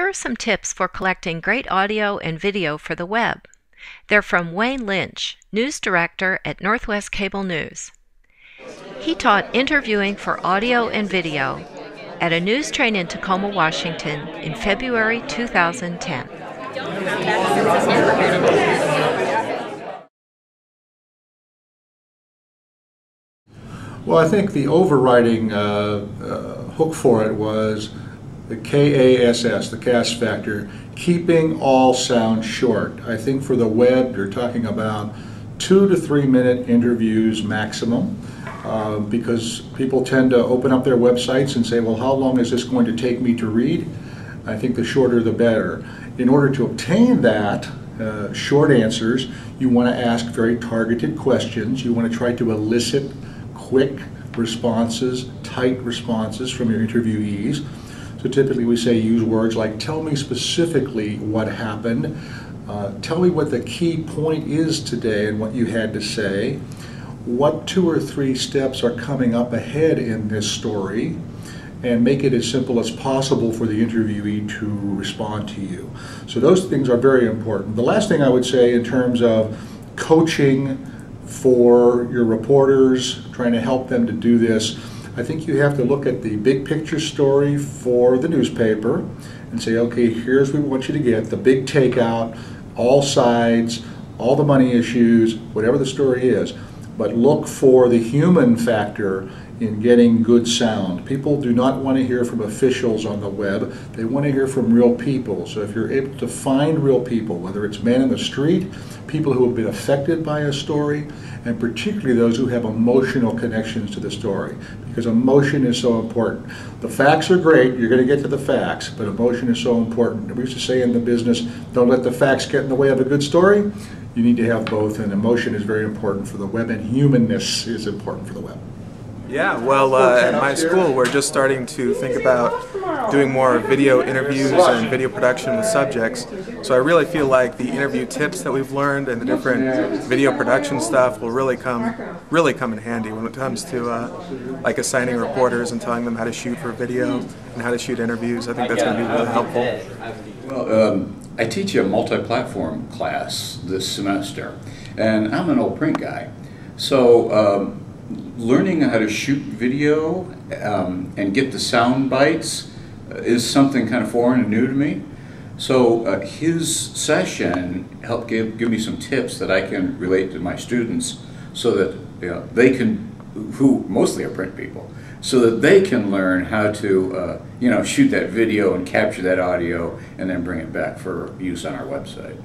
Here are some tips for collecting great audio and video for the web. They're from Wayne Lynch, News Director at Northwest Cable News. He taught interviewing for audio and video at a NewsTrain in Tacoma, Washington in February 2010. Well, I think the overriding hook for it was the KASS, the KASS factor, keeping all sound short. I think for the web, you're talking about 2 to 3 minute interviews maximum, because people tend to open up their websites and say, well, how long is this going to take me to read? I think the shorter the better. In order to obtain that, short answers, you want to ask very targeted questions. You want to try to elicit quick responses, tight responses from your interviewees. So typically we say use words like, tell me specifically what happened, tell me what the key point is today and what you had to say, what 2 or 3 steps are coming up ahead in this story, and make it as simple as possible for the interviewee to respond to you. So those things are very important. The last thing I would say in terms of coaching for your reporters, trying to help them to do this, I think you have to look at the big picture story for the newspaper and say, okay, here's what we want you to get, the big takeout, all sides, all the money issues, whatever the story is. But look for the human factor in getting good sound. People do not want to hear from officials on the web. They want to hear from real people. So if you're able to find real people, whether it's men in the street, people who have been affected by a story, and particularly those who have emotional connections to the story, because emotion is so important. The facts are great, you're going to get to the facts, but emotion is so important. We used to say in the business, don't let the facts get in the way of a good story. You need to have both, and emotion is very important for the web, and humanness is important for the web. Yeah, well, at my school we're just starting to think about doing more video interviews and video production with subjects. So I really feel like the interview tips that we've learned and the different video production stuff will really come in handy when it comes to like assigning reporters and telling them how to shoot for video and how to shoot interviews. I think that's going to be really helpful. Well, I teach a multi-platform class this semester, and I'm an old print guy. So learning how to shoot video and get the sound bites is something kind of foreign and new to me. So his session helped give me some tips that I can relate to my students, so that they can, who mostly are print people, so that they can learn how to shoot that video and capture that audio and then bring it back for use on our website.